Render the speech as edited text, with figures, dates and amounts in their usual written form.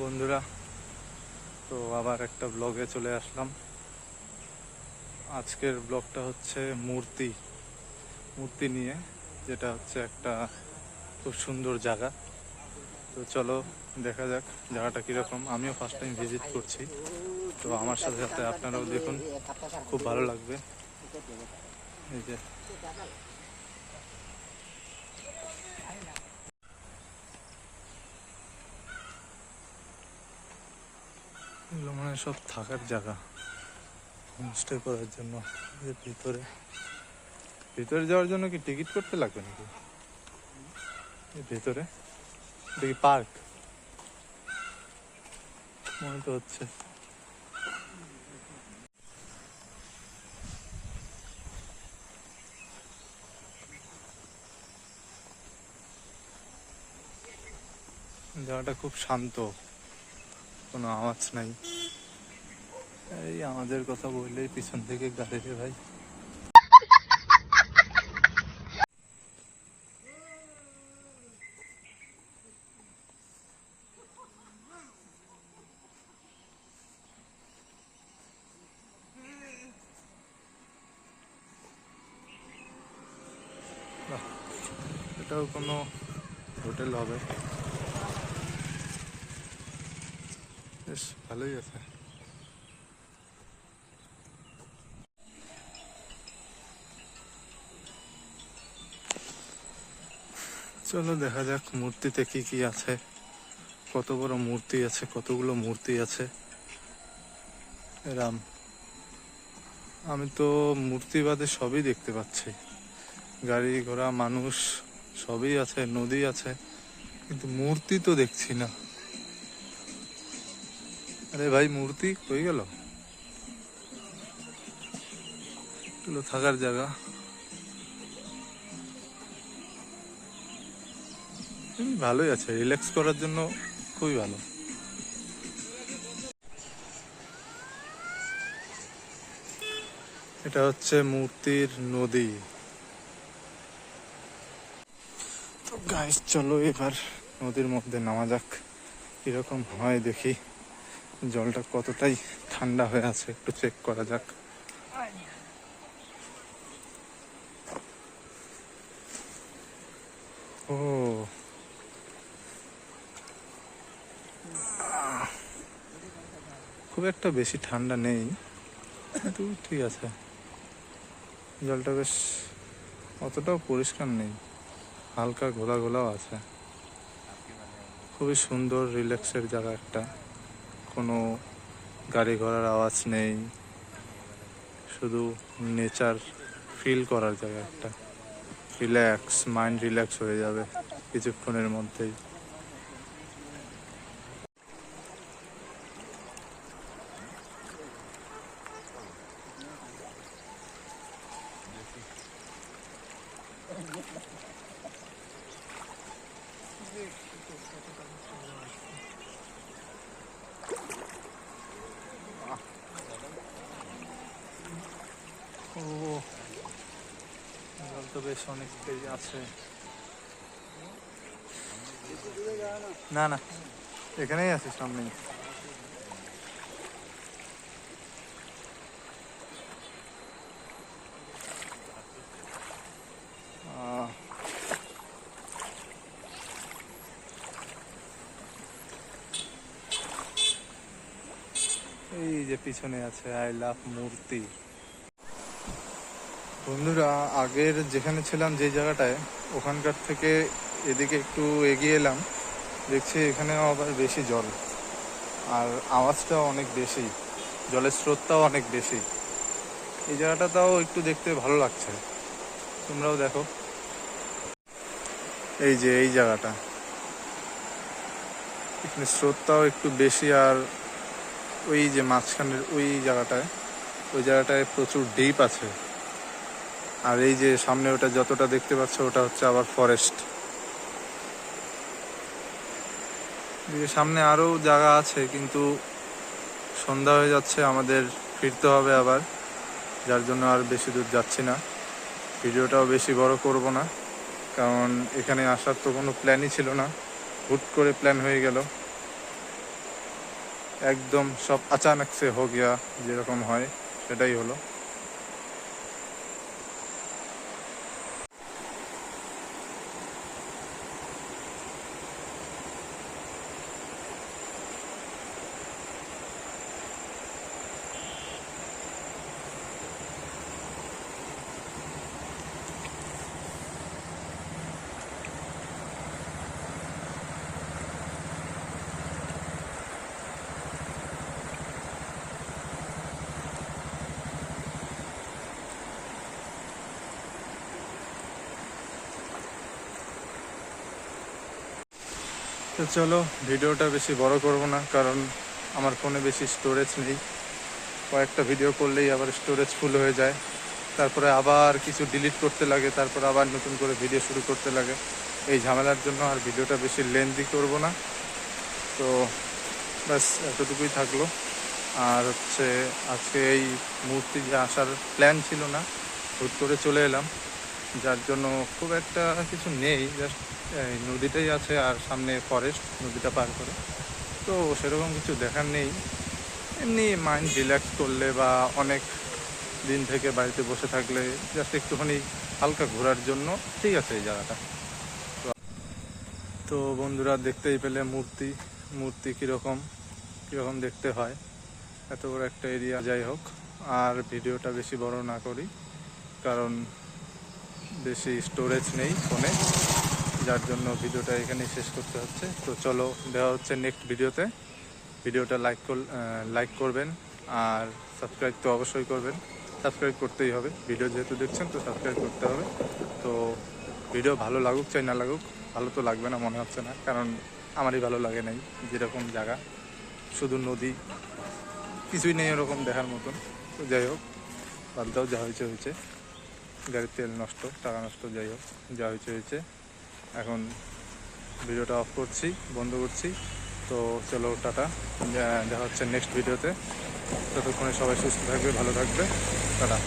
বন্ধুরা, তো আবার একটা ব্লগে চলে আসলাম। আজকের ব্লগটা হচ্ছে মূর্তি নিয়ে, যেটা হচ্ছে একটা খুব সুন্দর জায়গা। তো চলো দেখা যাক জায়গাটা কীরকম। আমিও ফার্স্ট টাইম ভিজিট করছি, তো আমার সাথে সাথে আপনারাও দেখুন, খুব ভালো লাগবে। এই যে এগুলো মানে সব থাকার জায়গা, হোমস্টে করার জন্য। ভিতরে ভিতরে যাওয়ার জন্য কি টিকিট করতে লাগবে নাকি? ভেতরে দেখি পার্ক মনে তো হচ্ছে। জায়গাটা খুব শান্ত, কোনো আওয়াজ নাই। এই আমাদের কথা বললেই পিছন থেকে গাড়ি রে ভাই। এটাও কোনো হোটেল হবে, বেশ ভালোই আছে। চলো দেখা যাক মূর্তিতে কি কি আছে, কত বড় মূর্তি আছে, কতগুলো মূর্তি আছে। এরাম আমি তো মূর্তি বাদে সবই দেখতে পাচ্ছি, গাড়ি ঘোড়া মানুষ সবই আছে, নদী আছে, কিন্তু মূর্তি তো দেখছি না। আরে ভাই, মূর্তি কই গেল? এগুলো থাকার জায়গা, ভালোই আছে, রিল্যাক্স করার জন্য খুবই ভালো। এটা হচ্ছে মূর্তির নদী। তো গাইস চলো এবার নদীর মধ্যে নামা যাক, কিরকম হয় দেখি। জলটা কতটাই ঠান্ডা হয়ে আছে একটু চেক করা যাক। ও, খুব একটা বেশি ঠান্ডা নেই, কিন্তু ঠিক আছে। জলটা বেশ অতটাও পরিষ্কার নেই, হালকা ঘোলা ঘোলাও আছে। খুবই সুন্দর রিল্যাক্সের জায়গা একটা, কোনো গাড়ি ঘোড়ার আওয়াজ নেই, শুধু নেচার ফিল করার জায়গা একটা। রিল্যাক্স, মাইন্ড রিল্যাক্স হয়ে যাবে কিছুক্ষণের মধ্যেই। ও, জল তো বেশ অনেকটাই আছে। না না, এখানেই আছে সামনেই। এই যে পিছনে আছে আই লাভ মূর্তি। বন্ধুরা, আগের যেখানে ছিলাম যে জায়গাটায়, ওখানকার থেকে এদিকে একটু এগিয়ে এলাম, দেখছি এখানেও আবার বেশি জল, আর আওয়াজটাও অনেক বেশি, জলের স্রোতটাও অনেক বেশি। এই জায়গাটাও একটু দেখতে ভালো লাগছে, তোমরাও দেখো। এই যে এই জায়গাটা, এখানে স্রোতটাও একটু বেশি, আর ওই যে মাঝখানের ওই জায়গাটায় প্রচুর ডিপ আছে। আর এই যে সামনে ওটা যতটা দেখতে পাচ্ছ, ওটা হচ্ছে আবার ফরেস্ট। সামনে আরও জায়গা আছে, কিন্তু সন্ধ্যা হয়ে যাচ্ছে, আমাদের ফিরতে হবে আবার, যার জন্য আর বেশি দূর যাচ্ছি না। ভিডিওটাও বেশি বড় করব না, কারণ এখানে আসার তো কোনো প্ল্যানই ছিল না, হুট করে প্ল্যান হয়ে গেল। একদম সব अचानक से हो गया যেরকম হয় সেটাই হলো। তো চলো ভিডিওটা বেশি বড় করব না, কারণ আমার ফোনে বেশি স্টোরেজ নেই। কয়েকটা ভিডিও করলেই আবার স্টোরেজ ফুল হয়ে যায়, তারপরে আবার কিছু ডিলিট করতে লাগে, তারপর আবার নতুন করে ভিডিও শুরু করতে লাগে। এই ঝামেলার জন্য আর ভিডিওটা বেশি লেন্দি করব না। তো ব্যাস এতটুকুই থাকলো। আর হচ্ছে আজকে এই মূর্তি যে আসার প্ল্যান ছিল না, হুট করে চলে এলাম, যার জন্য খুব একটা কিছু নেই, জাস্ট নদীটাই আছে আর সামনে ফরেস্ট, নদীটা পার করে। তো সেরকম কিছু দেখার নেই। এমনি মাইন্ড রিল্যাক্স করলে বা অনেক দিন থেকে বাড়িতে বসে থাকলে জাস্ট একটুখানি হালকা ঘোরার জন্য ঠিক আছে এই জায়গাটা। তো বন্ধুরা দেখতেই পেলে মূর্তি মূর্তি কীরকম কীরকম দেখতে হয়, এত বড় একটা এরিয়া। যাই হোক, আর ভিডিওটা বেশি বড় না করি, কারণ বেশি স্টোরেজ নেই ফোনে, যার জন্য ভিডিওটা এখানেই শেষ করতে হচ্ছে। তো চলো দেওয়া হচ্ছে নেক্সট ভিডিওতে। ভিডিওটা লাইক করবেন আর সাবস্ক্রাইব তো অবশ্যই করবেন। সাবস্ক্রাইব করতেই হবে, ভিডিও যেহেতু দেখছেন তো সাবস্ক্রাইব করতে হবে। তো ভিডিও ভালো লাগুক চাই না লাগুক, ভালো তো লাগবে না মনে হচ্ছে না, কারণ আমারই ভালো লাগে নাই। যেরকম জায়গা, শুধু নদী, কিছুই নেই ওরকম দেখার মতন। তো যাই হোক, বাদ দাও, যা হয়েছে হয়েছে। গাড়ির তেল নষ্ট, টাকা নষ্ট, যাই হোক, যা হয়েছে হয়েছে। এখন ভিডিওটা অফ করছি, বন্ধ করছি। তো চলো টাটা, দেখা হচ্ছে নেক্সট ভিডিওতে। ততক্ষণে সবাই সুস্থ থাকবে, ভালো থাকবে, টাটা।